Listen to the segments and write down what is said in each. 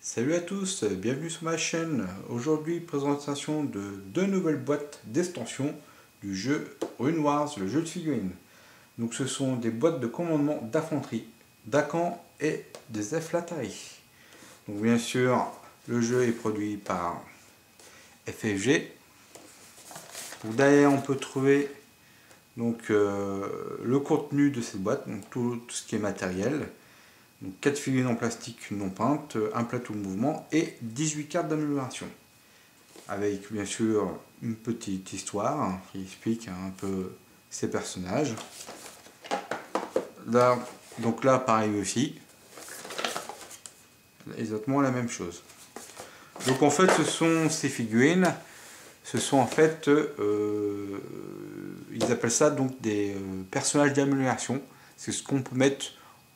Salut à tous, bienvenue sur ma chaîne. Aujourd'hui, présentation de deux nouvelles boîtes d'extension du jeu Rune Wars, le jeu de figurines. Donc ce sont des boîtes de commandement d'infanterie, d'Akan et des Eflatari. Donc bien sûr, le jeu est produit par FFG. Donc derrière, on peut trouver donc, le contenu de cette boîte, donc tout ce qui est matériel. Donc 4 figurines en plastique non peintes, un plateau de mouvement et 18 cartes d'amélioration. Avec bien sûr une petite histoire qui explique un peu ces personnages. Là, donc là pareil aussi. Exactement la même chose. Donc en fait ce sont ces figurines, ce sont en fait, ils appellent ça donc des personnages d'amélioration. C'est ce qu'on peut mettre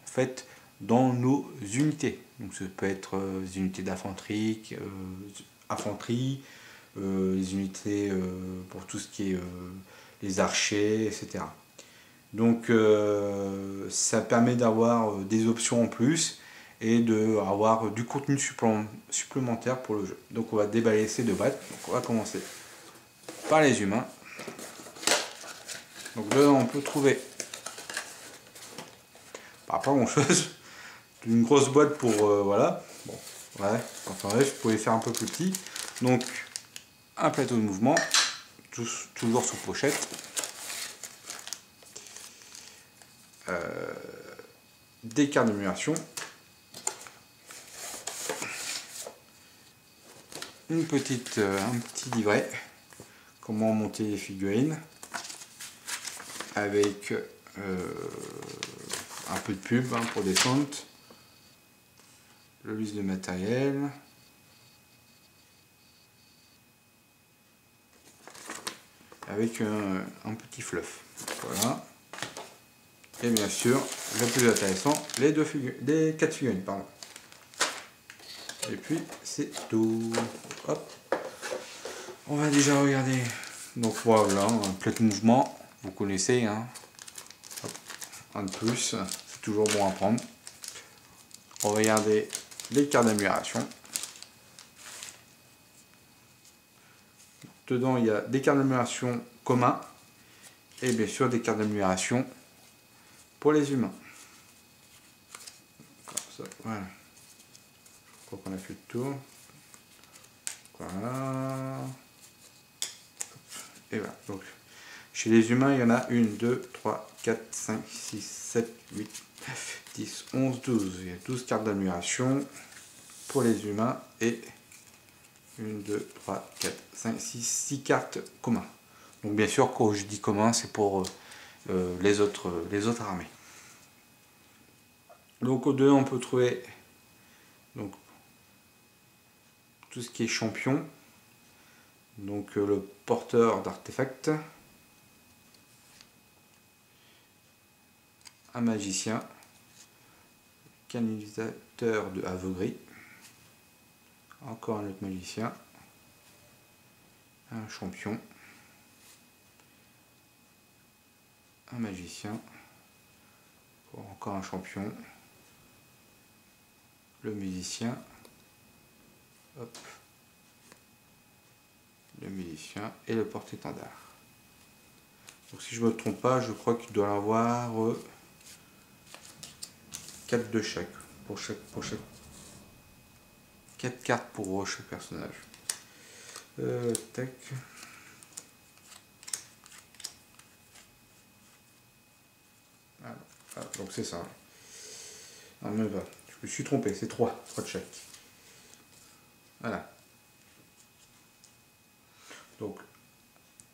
en fait dans nos unités. Donc ça peut être des unités d'infanterie, les unités pour tout ce qui est les archers, etc. Donc ça permet d'avoir des options en plus et d'avoir du contenu supplémentaire pour le jeu. Donc on va déballer ces deux boîtes. Donc on va commencer par les humains. Donc dedans on peut trouver pas grand chose. Une grosse boîte pour voilà. Bon, ouais, enfin bref, je pouvais faire un peu plus petit. Donc un plateau de mouvement, toujours sous pochette. Des cartes d'émulation. Un petit livret. Comment monter les figurines. Avec un peu de pub pour descendre. Le liste de matériel. Avec un petit fluff. Voilà. Et bien sûr, le plus intéressant, les 4 figurines, pardon. Et puis c'est tout. Hop. On va déjà regarder. Donc voilà, un plateau de mouvement, vous connaissez, hein. Hop. Un de plus, c'est toujours bon à prendre. On va regarder les cartes d'amélioration. Dedans, il y a des cartes d'amélioration communs et bien sûr des cartes d'amélioration pour les humains. Comme ça, voilà. Je crois qu'on a fait le tour. Voilà. Et voilà. Donc, chez les humains, il y en a 1, 2, 3, 4, 5, 6, 7, 8, 9, 10, 11, 12. Il y a 12 cartes d'amélioration pour les humains et 1, 2, 3, 4, 5, 6 cartes communs. Donc bien sûr, quand je dis commun, c'est pour les autres armées. Donc au-delà, on peut trouver donc, tout ce qui est champion. Donc le porteur d'artefacts. Un magicien. Canalisateur de aveugrie. Encore un autre magicien. Un champion. Un magicien. Encore un champion. Le musicien. Hop. Le musicien et le porte-étendard. Donc si je ne me trompe pas, je crois qu'il doit y avoir 4 de chaque. Pour chaque 4 cartes pour chaque personnage. Tac. Voilà, donc c'est ça. Non, même pas. Je me suis trompé, c'est 3 de chaque. Voilà. Donc,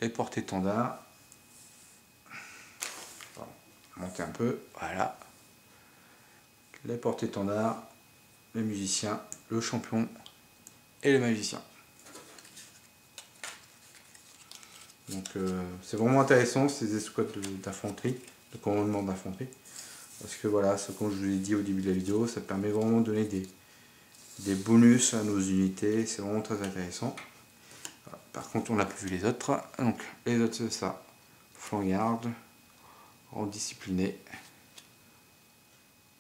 les porte-étendards. Monter un peu, voilà. Les porte-étendards, le musicien, le champion et le magicien. Donc c'est vraiment intéressant ces escouades d'infanterie, de commandement d'infanterie. Parce que voilà, comme je vous l'ai dit au début de la vidéo, ça permet vraiment de donner des bonus à nos unités, c'est vraiment très intéressant. Voilà. Par contre, on n'a plus vu les autres. Donc les autres c'est ça, flanc-garde, rang discipliné,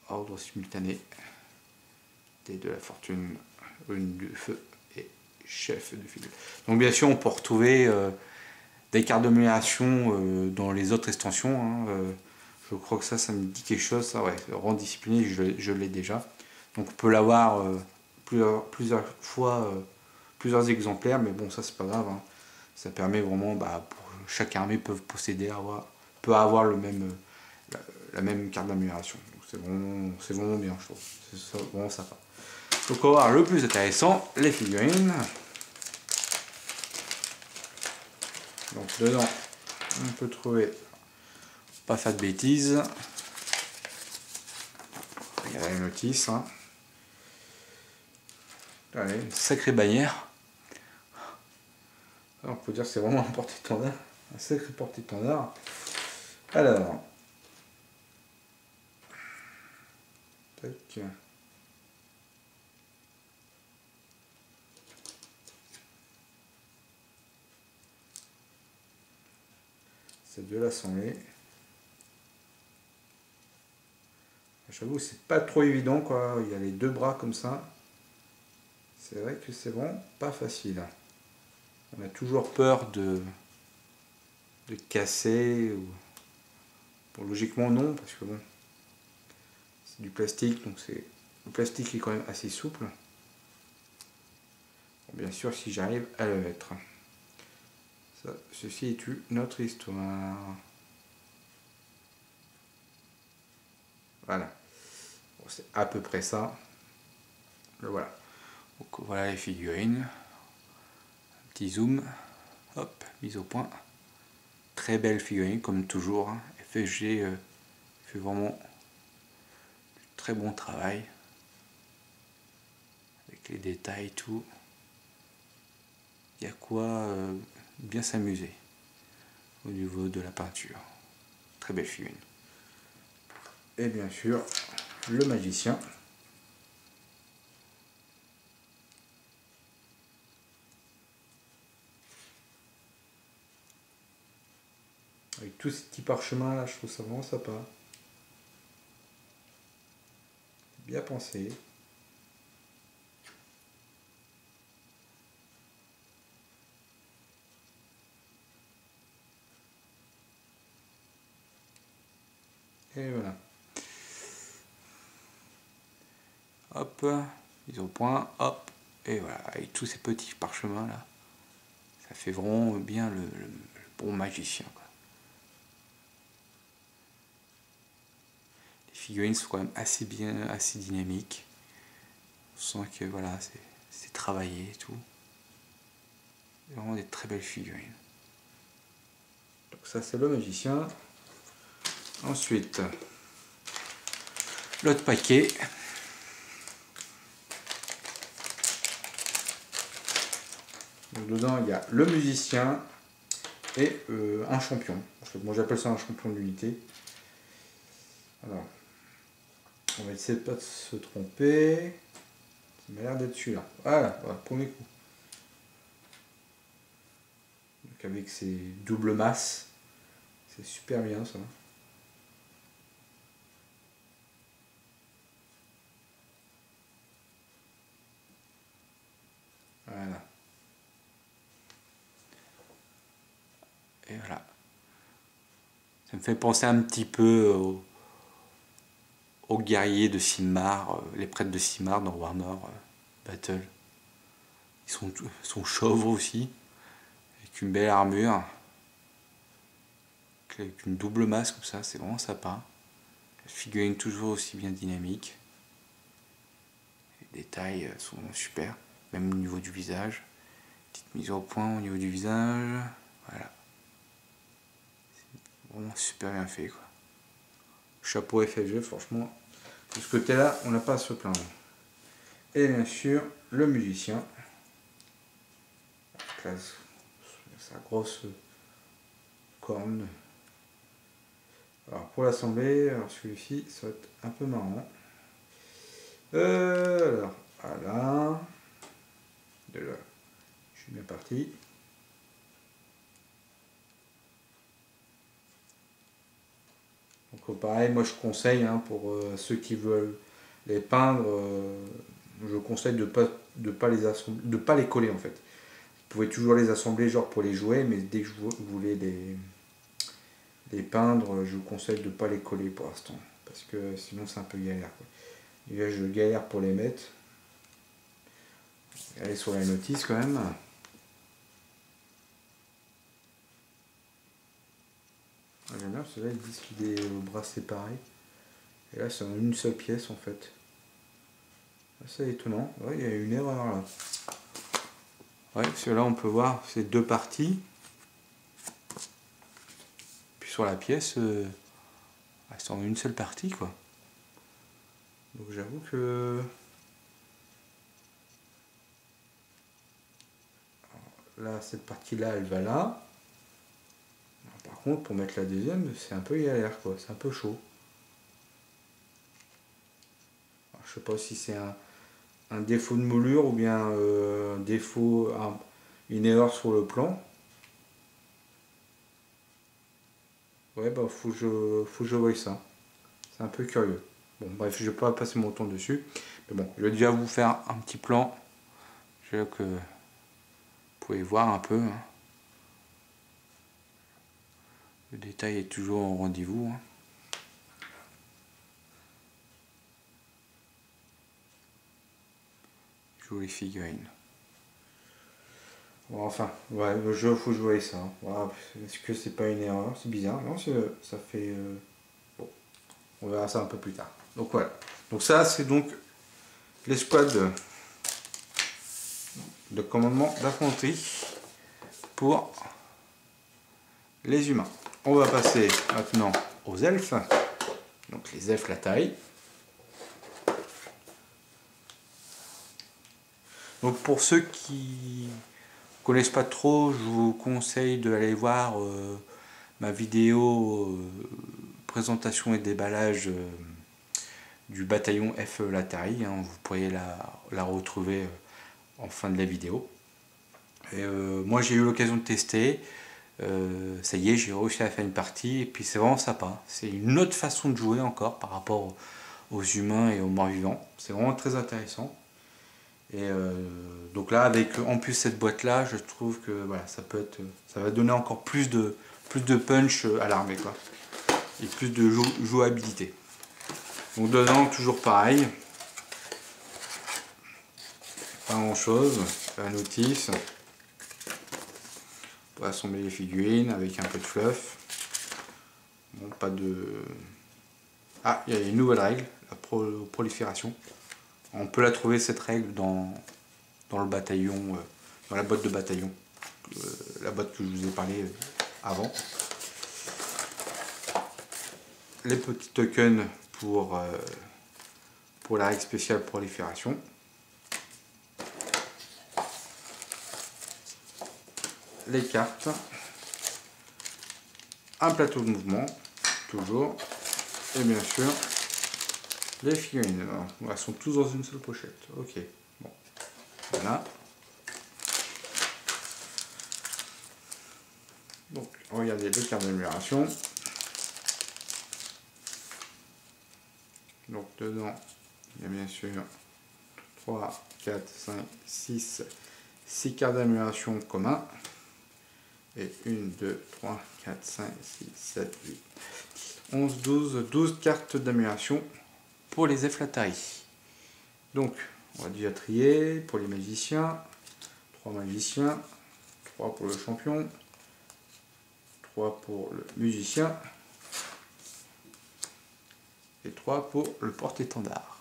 ordre simultané, dé de la fortune, Rune du feu et chef de file. Donc bien sûr, on peut retrouver des cartes de numération dans les autres extensions. Hein, je crois que ça me dit quelque chose. Ça, ouais, rang discipliné, je l'ai déjà. Donc on peut l'avoir plusieurs fois, plusieurs exemplaires, mais bon, ça c'est pas grave. Hein. Ça permet vraiment, pour chaque armée peut avoir la même carte d'amélioration. C'est vraiment bien, je trouve. C'est vraiment sympa. Donc on va voir le plus intéressant, les figurines. Donc dedans, on peut trouver, pas faire de bêtises. Regardez la notice. Hein. Allez, une sacrée bannière. On peut dire que c'est vraiment un porte-étendard. Un sacré porte-étendard. Alors. Tac. C'est de l'assembler. J'avoue, c'est pas trop évident quoi. Il y a les deux bras comme ça. C'est vrai que c'est bon, pas facile. On a toujours peur de casser. Bon, logiquement non, parce que bon, c'est du plastique, donc le plastique est quand même assez souple. Bon, bien sûr, si j'arrive à le mettre. Ceci est une autre histoire. Voilà. Bon, c'est à peu près ça. Le voilà. Donc voilà les figurines. Un petit zoom. Hop, mise au point. Très belle figurine, comme toujours. Hein. FFG fait vraiment du très bon travail. Avec les détails et tout. Il y a quoi bien s'amuser au niveau de la peinture. Très belle figurine. Et bien sûr, le magicien. Avec tous ces petits parchemins là, je trouve ça vraiment sympa. Bien pensé. Et voilà. Hop, mise au point, hop, et voilà, avec tous ces petits parchemins là, ça fait vraiment bien le bon magicien. Quoi. Les figurines sont quand même assez bien, assez dynamiques. On sent que voilà, c'est travaillé et tout. Vraiment des très belles figurines. Donc ça c'est le magicien. Ensuite, l'autre paquet. Donc dedans il y a le musicien et un champion. Moi j'appelle ça un champion d'unité. Alors, on va essayer de pas se tromper. Ça m'a l'air d'être celui-là. Voilà, premier coup. Donc avec ses doubles masses, c'est super bien ça. Voilà. Et voilà. Ça me fait penser un petit peu aux guerriers de Sigmar, les prêtres de Sigmar dans Warhammer Battle. Ils sont chauves aussi, avec une belle armure, avec une double masse comme ça, c'est vraiment sympa. La figurine toujours aussi bien dynamique. Les détails sont super, même au niveau du visage. Petite mise au point au niveau du visage, voilà. C'est vraiment super bien fait quoi. Chapeau FFG, franchement, de ce côté-là, on n'a pas à se plaindre. Et bien sûr, le musicien. Sa grosse corne. Alors pour l'assembler, celui-ci, ça va être un peu marrant. Alors, voilà. Déjà, je suis bien parti. Donc pareil, moi je conseille hein, pour ceux qui veulent les peindre, je conseille de pas les coller en fait. Vous pouvez toujours les assembler genre pour les jouer, mais dès que vous voulez les peindre, je vous conseille de ne pas les coller pour l'instant, parce que sinon c'est un peu galère, quoi. Et là, je galère pour les mettre. Allez sur la notice quand même. J'aime bien, celui-là, ils disent qu'il est au bras séparé. Et là, c'est en une seule pièce en fait. C'est étonnant. Ouais, il y a une erreur là. Ouais, parce que là, on peut voir, c'est deux parties. Puis sur la pièce, c'est en une seule partie, quoi. Donc j'avoue que... Là, cette partie-là, elle va là. Par contre, pour mettre la deuxième, c'est un peu galère, quoi. C'est un peu chaud. Alors, je sais pas si c'est un défaut de moulure ou bien un défaut, une erreur sur le plan. Ouais, bah faut que je voie ça. C'est un peu curieux. Bon, bref, je vais pas passer mon temps dessus. Mais bon, je vais déjà vous faire un petit plan. Je veux que vous pouvez voir un peu. Hein. Le détail est toujours au rendez-vous. Hein. Jolie figurine. Bon, enfin, ouais, le jeu, faut jouer ça. Voilà. Est-ce que c'est pas une erreur? C'est bizarre. Non, ça fait... Bon, on verra ça un peu plus tard. Donc voilà. Donc ça, c'est donc l'escouade de commandement d'infanterie pour les humains. On va passer maintenant aux elfes. Donc les elfes la taille. Donc pour ceux qui connaissent pas trop, je vous conseille d'aller voir ma vidéo présentation et déballage du bataillon F Latari. Hein. Vous pourriez la retrouver en fin de la vidéo. Et moi j'ai eu l'occasion de tester. Ça y est, j'ai réussi à faire une partie et puis c'est vraiment sympa. C'est une autre façon de jouer encore par rapport aux humains et aux morts vivants. C'est vraiment très intéressant. Et donc là, avec en plus cette boîte là, je trouve que voilà, ça va donner encore plus de punch à l'armée, quoi, et plus de jouabilité. Donc dedans, toujours pareil, pas grand chose, la notice pour assembler les figurines avec un peu de fluff. Bon, pas de... Ah, il y a une nouvelle règle, la prolifération. On peut la trouver cette règle dans le bataillon, dans la boîte de bataillon, la boîte que je vous ai parlé avant. Les petits tokens pour la règle spéciale prolifération. Les cartes. Un plateau de mouvement, toujours. Et bien sûr, les figurines. Alors, elles sont tous dans une seule pochette. Ok. Bon. Voilà. Donc, regardez les cartes d'amélioration. Donc, dedans, il y a bien sûr 3, 4, 5, 6 cartes d'amélioration communs. Et 1, 2, 3, 4, 5, 6, 7, 8, 11, 12 cartes d'amélioration pour les Latari. Donc, on va déjà trier pour les magiciens. 3 magiciens, 3 pour le champion, 3 pour le musicien et 3 pour le porte-étendard.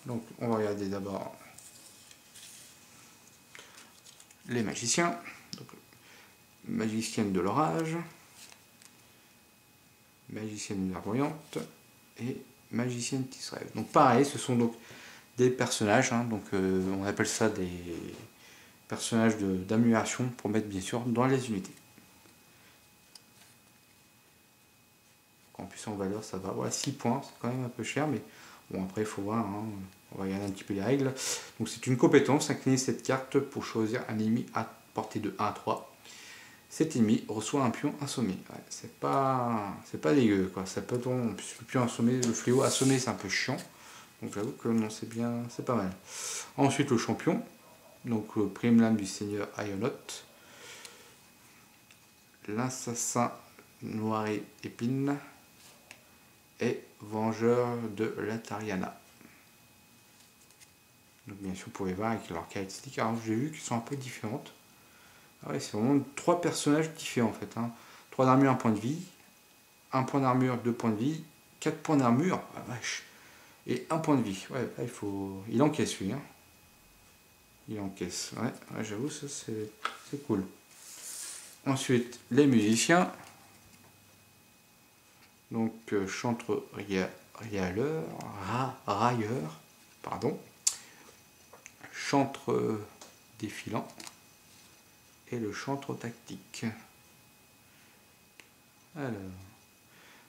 Donc, on va regarder d'abord les magiciens. Donc, magicienne de l'orage, magicienne clairvoyante et magicienne qui se rêve. Donc pareil, ce sont donc des personnages, hein, donc on appelle ça des personnages d'amélioration pour mettre bien sûr dans les unités. En plus en valeur ça va, voilà, 6 points, c'est quand même un peu cher, mais bon après il faut voir, hein, on va regarder un petit peu les règles. Donc c'est une compétence, incliner cette carte pour choisir un ennemi à portée de 1 à 3. cet ennemi reçoit un pion assommé. Ouais, c'est pas dégueu quoi. Ça peut tomber. Le pion assommé, le fléau assommé, c'est un peu chiant. Donc j'avoue que non, c'est bien, c'est pas mal. Ensuite le champion, donc prime lame du seigneur Ionot, l'assassin Noiré Épine et vengeur de l'Atariana. Donc bien sûr vous pouvez voir avec leurs caractéristiques. Alors j'ai vu qu'ils sont un peu différentes. Ah ouais, c'est vraiment 3 personnages différents en fait. Hein. 3 d'armure, 1 point de vie. 1 point d'armure, 2 points de vie. 4 points d'armure, ah, vache. Et 1 point de vie. Ouais, là, il encaisse lui. Hein. Il encaisse. Ouais, j'avoue, ça c'est cool. Ensuite, les musiciens. Donc, chantre railleur, pardon. Chantre défilant. Et le chantre tactique. Alors,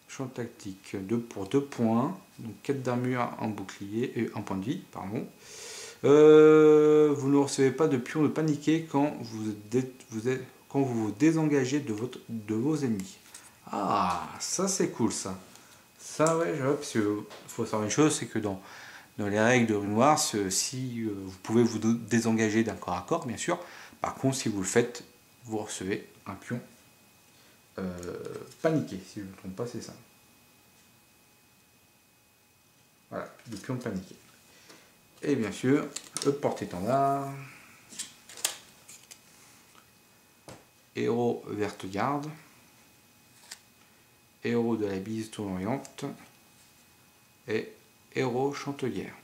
chantre tactique, 2 pour 2 points. Donc 4 d'armure, 1 bouclier et 1 point de vie, pardon. Vous ne recevez pas de pion de paniquer quand vous vous désengagez de vos ennemis. Ah, ça c'est cool ça. Ça ouais, parce que faut savoir une chose, c'est que dans les règles de Rune Wars, si vous pouvez vous désengager d'un corps à corps, bien sûr. Par contre, si vous le faites, vous recevez un pion paniqué. Si je ne me trompe pas, c'est ça. Voilà, le pion paniqué. Et bien sûr, le porte-étendard. Héros verte garde. Héros de la bise tournante. Et héros chantelière.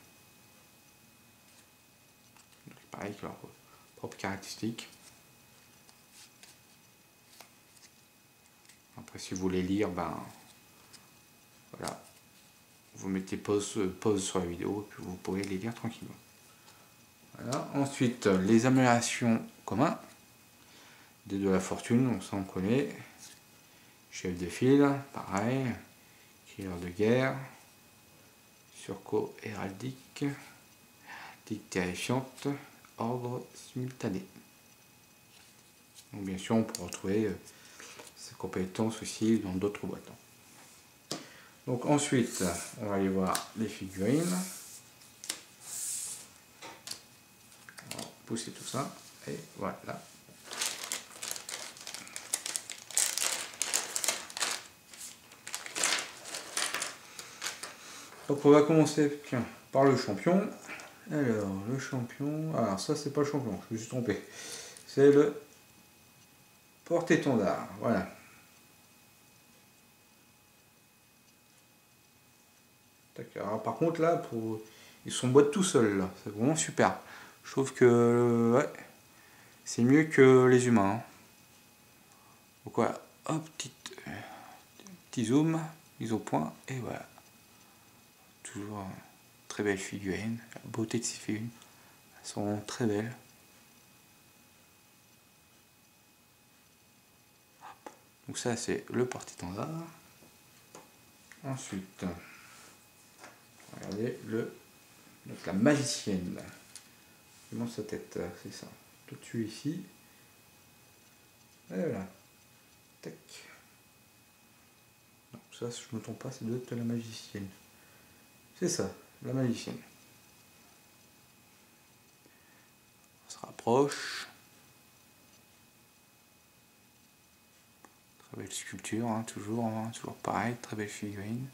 Pareil que leurs propres caractéristiques. Après, si vous voulez lire, ben voilà, vous mettez pause sur la vidéo et puis vous pourrez les lire tranquillement. Voilà. Ensuite, les améliorations communs. Dés de la fortune, on s'en connaît. Chef de file, pareil. Killer de guerre. Surco héraldique. Dicte terrifiante. Ordre simultané. Donc bien sûr, on peut retrouver ces compétences aussi dans d'autres boîtes. Donc ensuite, on va aller voir les figurines. On va pousser tout ça. Et voilà. Donc on va commencer par le champion. Alors, le champion... Alors ça, c'est pas le champion, je me suis trompé. C'est le porte-étendard, voilà. Alors, par contre, là, ils s'emboîtent tout seuls, là. C'est vraiment super. Je trouve que... ouais, c'est mieux que les humains. Hein. Donc voilà, hop, petit zoom, mise au point, et voilà. Toujours très belle figurine. La beauté de ces figurines. Elles sont très belles. Donc ça, c'est le porte-étendard. Ensuite, regardez donc la magicienne. Comment sa tête, c'est ça. Tout dessus ici. Et voilà. Tac. Donc ça, si je me trompe pas, c'est de la magicienne. C'est ça, la magicienne. On se rapproche. Très belle sculpture, hein, toujours pareil, très belle figurine.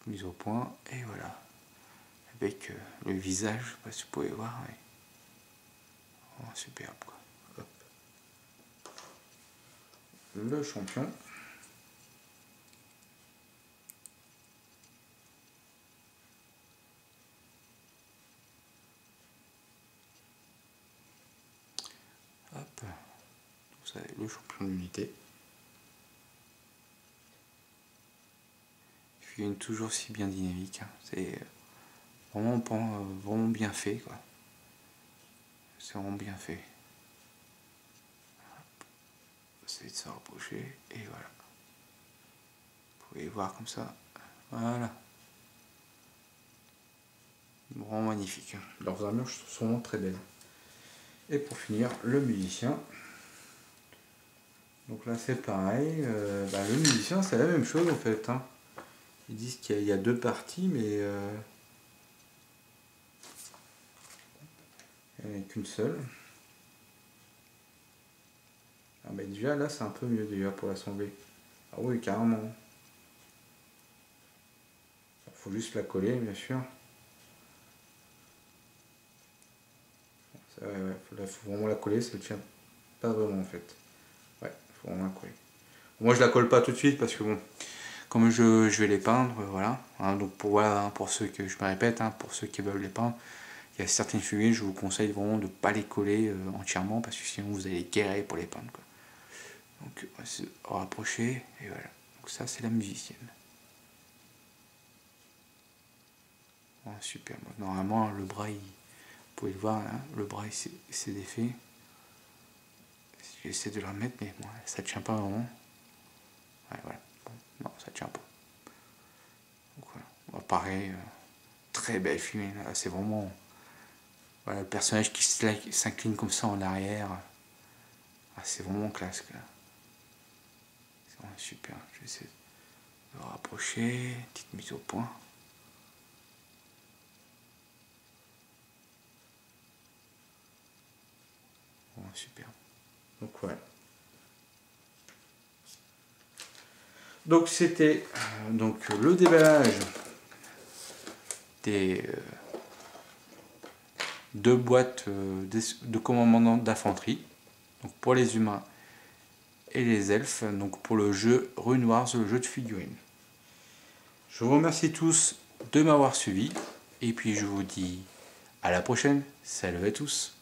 Mise au point, et voilà. Avec le visage, je sais pas si vous pouvez voir. Ouais. Oh, superbe quoi. Hop. Le champion. Hop. Ça, le champion de l'unité. Figurine toujours si bien dynamique. Hein. C'est vraiment bien fait quoi. C'est vraiment bien fait. Essayez de se rapprocher et voilà. Vous pouvez voir comme ça. Voilà. Vraiment magnifique. Hein. Leurs armures sont vraiment très belles. Et pour finir, le musicien. Donc là c'est pareil, le musicien c'est la même chose en fait. Hein. Ils disent qu'il y a deux parties, mais il n'y en a qu'une seule. Ah bah déjà là c'est un peu mieux déjà pour l'assembler. Ah oui carrément. Il faut juste la coller bien sûr. Ouais, là faut vraiment la coller, ça ne tient pas vraiment en fait. Ouais, faut vraiment la coller. Moi je la colle pas tout de suite parce que bon, comme je vais les peindre, voilà. Hein, donc pour ceux que je me répète, hein, pour ceux qui veulent les peindre, il y a certaines figurines, je vous conseille vraiment de ne pas les coller entièrement parce que sinon vous allez galérer pour les peindre. Quoi. Donc on va se rapprocher et voilà. Donc ça c'est la musicienne. Voilà, super. Normalement le bras, vous pouvez le voir là, le bras il s'est défait. J'essaie de le remettre mais bon, ça tient pas vraiment. Ouais, voilà. Bon, non, ça tient pas. Donc voilà. Bon, pareil, très belle figurine. C'est vraiment voilà, le personnage qui s'incline comme ça en arrière. Ah, c'est vraiment classe. C'est vraiment super. Je vais essayer de le rapprocher. Petite mise au point. Vraiment super. Donc voilà. Donc c'était le déballage des deux boîtes de commandement d'infanterie, donc pour les humains et les elfes, donc pour le jeu Runes Wars, le jeu de figurines. Je vous remercie tous de m'avoir suivi et puis je vous dis à la prochaine. Salut à tous.